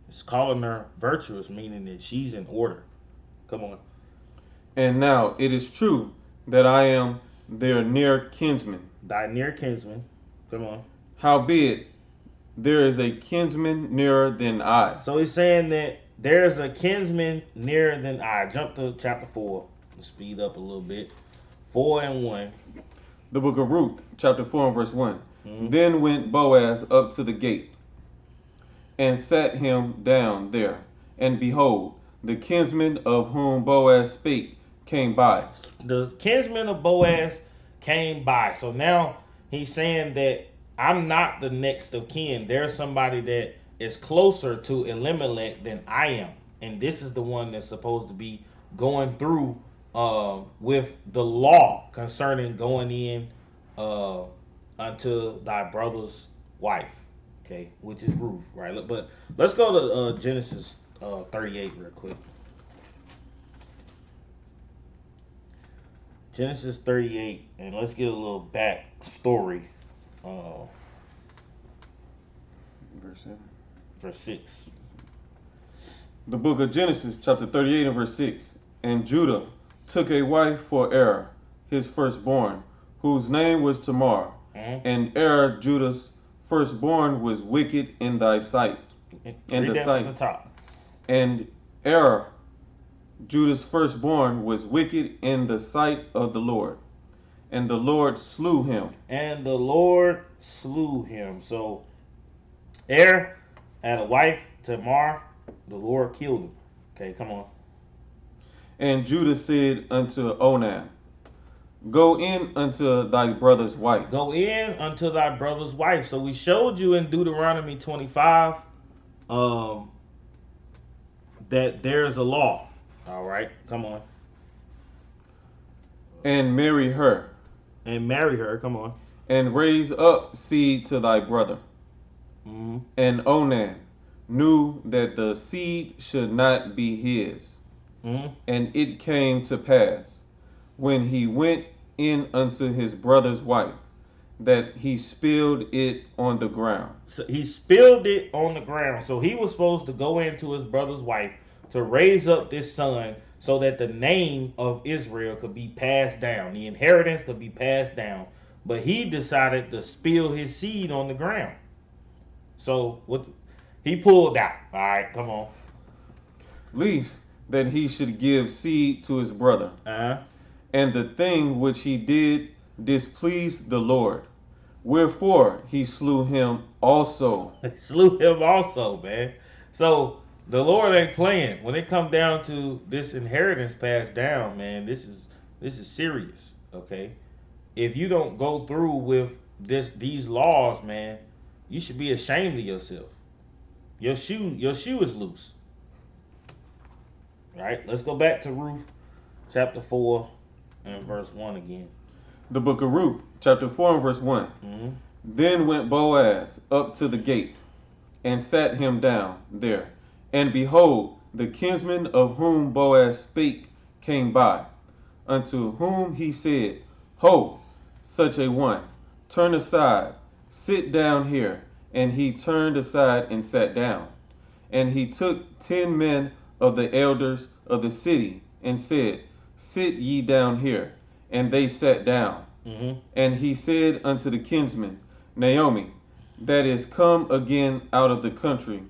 It's calling her virtuous, meaning that she's in order. Come on. And now it is true that I am their near kinsman. Thy near kinsman. Come on. Howbeit, there is a kinsman nearer than I. So he's saying that there's a kinsman nearer than I. Jump to chapter 4. Let's speed up a little bit. 4 and 1. The book of Ruth, chapter 4 and verse 1. Then went Boaz up to the gate and sat him down there. And behold, the kinsman of whom Boaz spake came by. The kinsman of Boaz came by. So now he's saying that I'm not the next of kin. There's somebody that is closer to Elimelech than I am. And this is the one that's supposed to be going through with the law concerning going in unto thy brother's wife. Okay, which is Ruth, right? But let's go to Genesis 38 real quick. Genesis 38, and let's get a little back story. Verse 7. Verse 6. The book of Genesis, chapter 38 and verse 6. And Judah took a wife for Er, his firstborn, whose name was Tamar. And Er, Judah's firstborn, was wicked in thy sight. In the sight. From the top. And Er, Judah's firstborn, was wicked in the sight of the Lord. And the Lord slew him. And the Lord slew him. So Er had a wife, Tamar. The Lord killed him. Okay, come on. And Judah said unto Onan, Go in unto thy brother's wife. Go in unto thy brother's wife. So we showed you in Deuteronomy 25 that there's a law. All right, come on. And marry her. And marry her, come on. And raise up seed to thy brother. And Onan knew that the seed should not be his. And it came to pass, when he went in unto his brother's wife, that he spilled it on the ground. So he spilled it on the ground. So he was supposed to go into his brother's wife to raise up this son so that the name of Israel could be passed down. The inheritance could be passed down. But he decided to spill his seed on the ground. So what he pulled out. All right, come on. Least that he should give seed to his brother. And the thing which he did displeased the Lord. Wherefore he slew him also. Slew him also, man. So the Lord ain't playing. When it comes down to this inheritance passed down, man, this is serious. Okay, if you don't go through with these laws, man, you should be ashamed of yourself. Your shoe is loose. Right? Let's go back to Ruth, chapter 4 and verse 1 again. The book of Ruth, chapter 4 and verse 1. Then went Boaz up to the gate and sat him down there. And behold, the kinsman of whom Boaz spake came by, unto whom he said, Ho, such a one, turn aside, sit down here. And he turned aside and sat down. And he took 10 men of the elders of the city and said, Sit ye down here. And they sat down. And he said unto the kinsman, Naomi, that is come again out of the country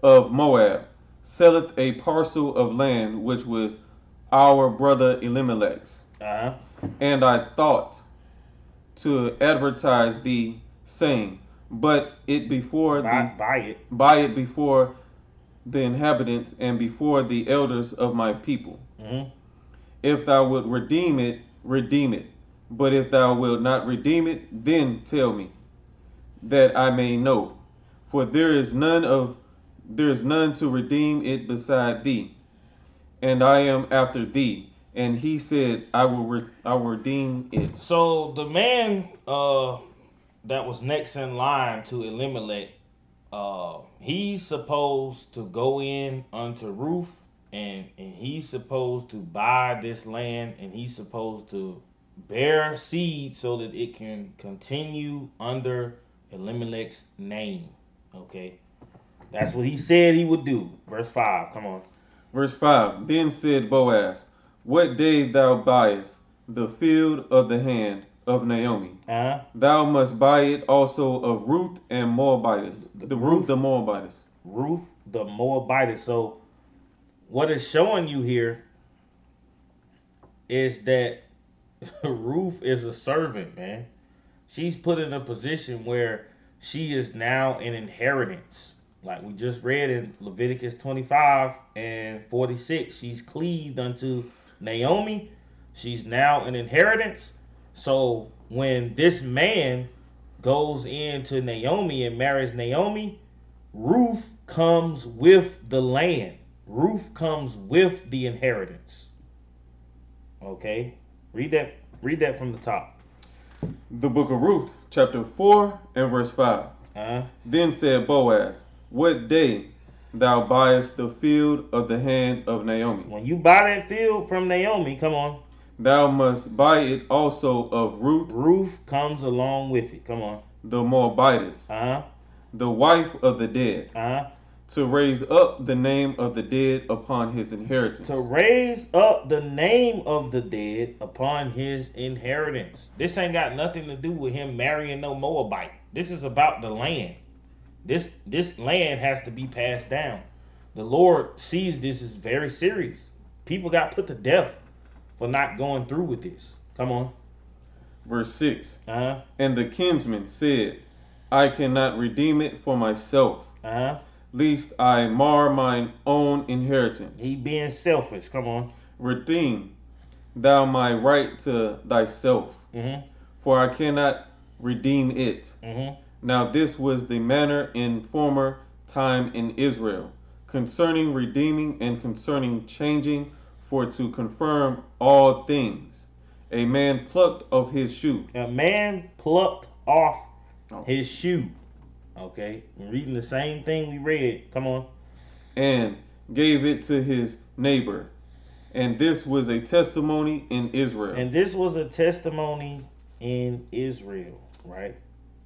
of Moab, selleth a parcel of land which was our brother Elimelech's. And I thought to advertise thee, saying, but it before buy it. before the inhabitants and before the elders of my people. Mm-hmm. If thou wilt redeem it, redeem it. But if thou wilt not redeem it, then tell me, that I may know. For there is none to redeem it beside thee, and I am after thee. And he said, I will redeem it. So the man that was next in line to Elimelech, he's supposed to go in unto Ruth, and he's supposed to buy this land, and he's supposed to bear seed so that it can continue under Elimelech's name. Okay, that's what he said he would do. Verse 5, come on. Verse 5. Then said Boaz, what day thou buyest the field of the hand of Naomi, thou must buy it also of Ruth and Moabitess. Ruth the Moabitess. Ruth the Moabitess. So what it's showing you here is that Ruth is a servant, man. She's put in a position where she is now an inheritance. Like we just read in Leviticus 25 and 46, she's cleaved unto Naomi. She's now an inheritance. So when this man goes into Naomi and marries Naomi, Ruth comes with the land. Ruth comes with the inheritance. Okay? Read that from the top. The Book of Ruth, chapter 4 and verse 5. Then said Boaz, what day thou buyest the field of the hand of Naomi? When you buy that field from Naomi, come on, thou must buy it also of Ruth. Ruth comes along with it. Come on. The Moabitess. The wife of the dead. To raise up the name of the dead upon his inheritance. To raise up the name of the dead upon his inheritance. This ain't got nothing to do with him marrying no Moabite. This is about the land. This land has to be passed down. The Lord sees this as very serious. People got put to death for not going through with this. Come on. Verse 6. And the kinsman said, I cannot redeem it for myself, lest I mar mine own inheritance. He being selfish. Come on. Redeem thou my right to thyself, for I cannot redeem it. Now this was the manner in former time in Israel, concerning redeeming and concerning changing, for to confirm all things. A man plucked of his shoe. A man plucked off his shoe. Okay, we're reading the same thing we read. Come on. And gave it to his neighbor. And this was a testimony in Israel. And this was a testimony in Israel, right?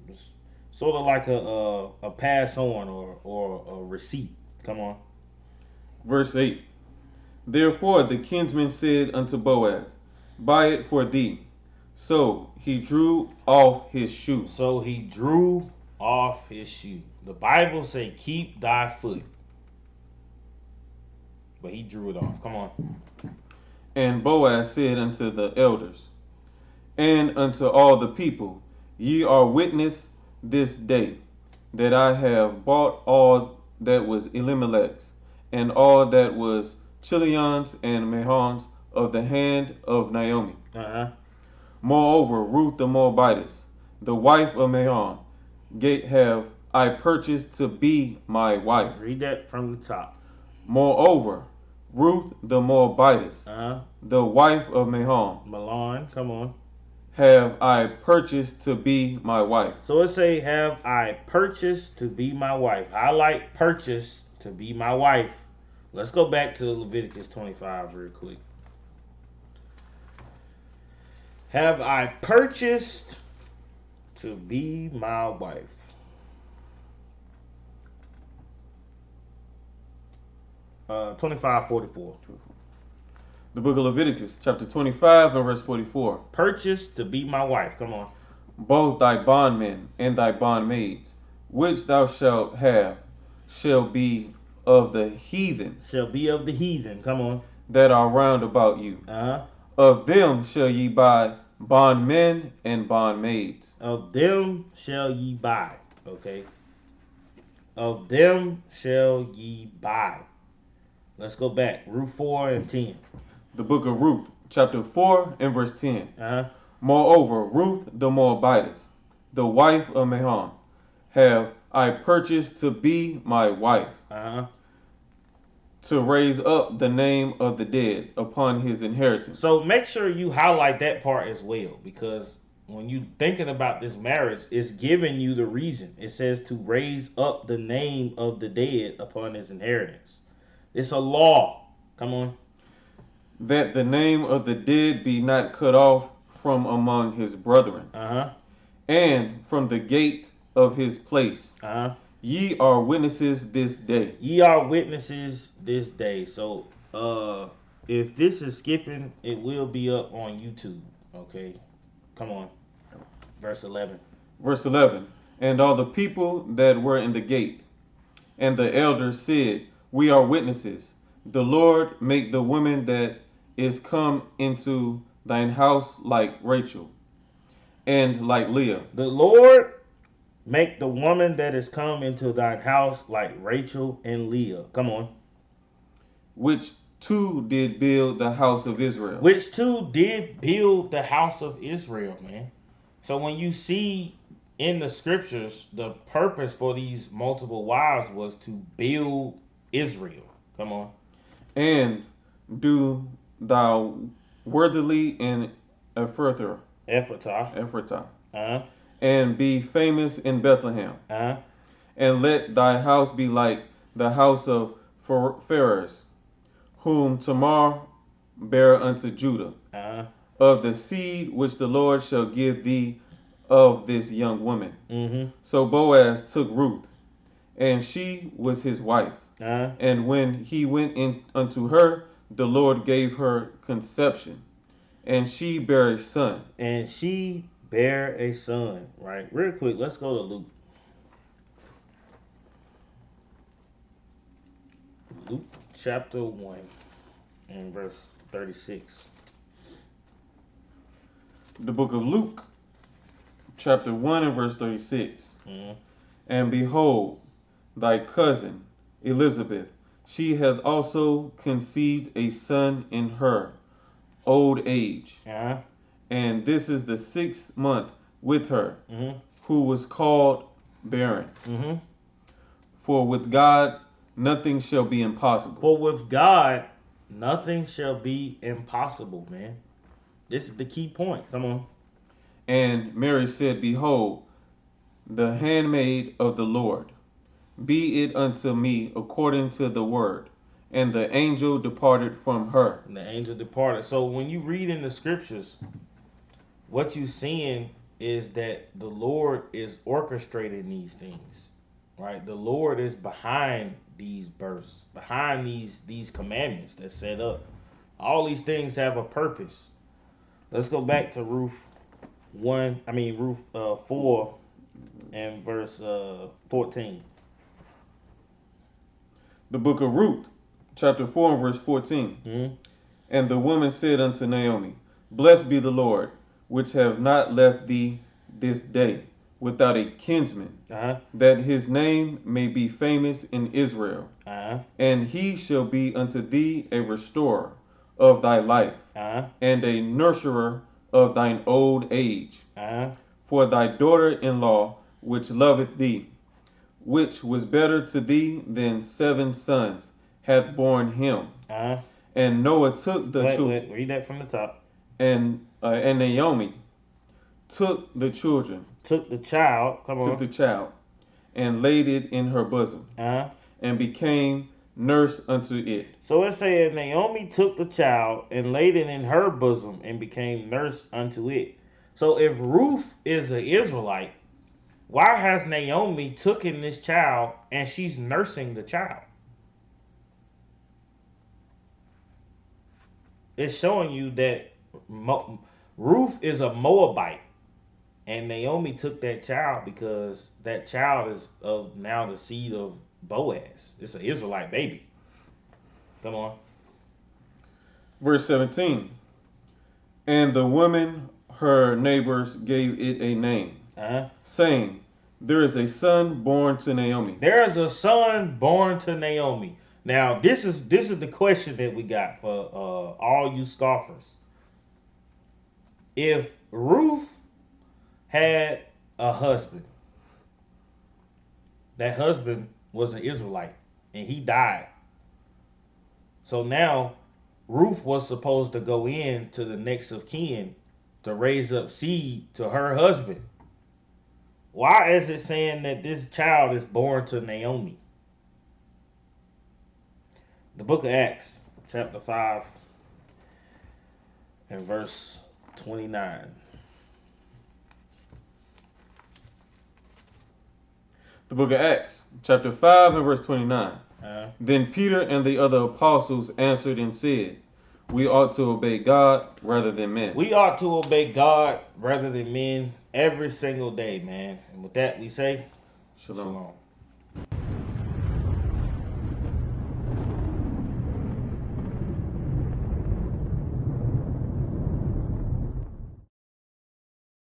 It's sort of like a pass on or a receipt. Come on. Verse 8. Therefore the kinsman said unto Boaz, buy it for thee. So he drew off his shoe. So he drew off his shoe. The Bible say keep thy foot, but he drew it off. Come on. And Boaz said unto the elders and unto all the people, ye are witness this day that I have bought all that was Elimelech's and all that was Chilion's and Mahon's of the hand of Naomi. Moreover, Ruth the Moabitess, the wife of Mahon, have I purchased to be my wife. Read that from the top. Moreover, Ruth the Moabitess, the wife of Mahon, Malon, come on, have I purchased to be my wife. So it say, have I purchased to be my wife. I like purchase to be my wife. Let's go back to Leviticus 25 real quick. Have I purchased to be my wife. 25:44. The book of Leviticus, chapter 25 and verse 44. Purchase to be my wife. Come on. Both thy bondmen and thy bondmaids, which thou shalt have, shall be of the heathen. Shall be of the heathen. Come on. That are round about you. Of them shall ye buy bondmen and bondmaids. Of them shall ye buy. Okay. Of them shall ye buy. Let's go back. Ruth 4 and 10. The book of Ruth, chapter 4 and verse 10. Uh-huh. Moreover, Ruth the Moabitess, the wife of Mahon, have I purchased to be my wife, Uh-huh. to raise up the name of the dead upon his inheritance. So make sure you highlight that part as well, because when you thinking about this marriage, it's giving you the reason. It says to raise up the name of the dead upon his inheritance. It's a law. Come on. That the name of the dead be not cut off from among his brethren, Uh-huh. and from the gate of his place. Uh-huh. Ye are witnesses this day. Ye are witnesses this day. So if this is skipping, it will be up on YouTube. Okay. Come on. Verse 11. Verse 11. And all the people that were in the gate, and the elders said, We are witnesses. The Lord make the woman that is come into thine house like Rachel, and like Leah. The Lord make the woman that is come into thine house like Rachel and Leah. Come on. Which two did build the house of Israel. Which two did build the house of Israel, man. So when you see in the scriptures, the purpose for these multiple wives was to build Israel. Come on. And do thou worthily in Ephrathah, Uh-huh. and be famous in Bethlehem. Uh-huh. And let thy house be like the house of Pharez, whom Tamar bare unto Judah, Uh-huh. of the seed which the Lord shall give thee of this young woman. Mm-hmm. So Boaz took Ruth, and she was his wife. Uh-huh. And when he went in unto her, the Lord gave her conception, and she bare a son. And she bare a son. Right. Real quick, let's go to Luke. Luke chapter 1 and verse 36. The book of Luke, chapter 1 and verse 36. Mm-hmm. And behold, thy cousin Elizabeth, she hath also conceived a son in her old age. Uh-huh. And this is the 6th month with her, Mm-hmm. who was called barren. Mm-hmm. For with God nothing shall be impossible. For with God, nothing shall be impossible, man. This is the key point. Come on. And Mary said, Behold, the handmaid of the Lord, be it unto me according to the word. And the angel departed from her. And the angel departed. So when you read in the scriptures, what you seeing is that the Lord is orchestrating these things, right? The Lord is behind these births, behind these commandments that's set up. All these things have a purpose. Let's go back to Ruth 4 and verse 14. The book of Ruth, chapter 4 and verse 14. Mm-hmm. And the woman said unto Naomi, Blessed be the Lord, which have not left thee this day without a kinsman, Uh-huh. that his name may be famous in Israel. Uh-huh. And he shall be unto thee a restorer of thy life, Uh-huh. and a nurturer of thine old age. Uh-huh. For thy daughter-in-law, which loveth thee, which was better to thee than 7 sons, hath borne him. Uh-huh. And Noah took the children. Read that from the top. And Naomi took the children, Took the child. Come on. took the child, and laid it in her bosom, Uh-huh. and became nurse unto it. So it says Naomi took the child and laid it in her bosom and became nurse unto it. So if Ruth is an Israelite, why has Naomi taken this child and she's nursing the child? It's showing you that Ruth is a Moabite, and Naomi took that child because that child is of now the seed of Boaz. It's an Israelite baby. Come on. Verse 17. And the women, her neighbors, gave it a name, Uh-huh. saying, There is a son born to Naomi. There is a son born to Naomi. Now, this is the question that we got for all you scoffers. If Ruth had a husband, that husband was an Israelite, and he died. So now Ruth was supposed to go in to the next of kin to raise up seed to her husband. Why is it saying that this child is born to Naomi? The book of Acts, chapter 5, and verse 29. The book of Acts, chapter 5 and verse 29. Then Peter and the other apostles answered and said, we ought to obey God rather than men. We ought to obey God rather than men every single day, man. And with that, we say, Shalom.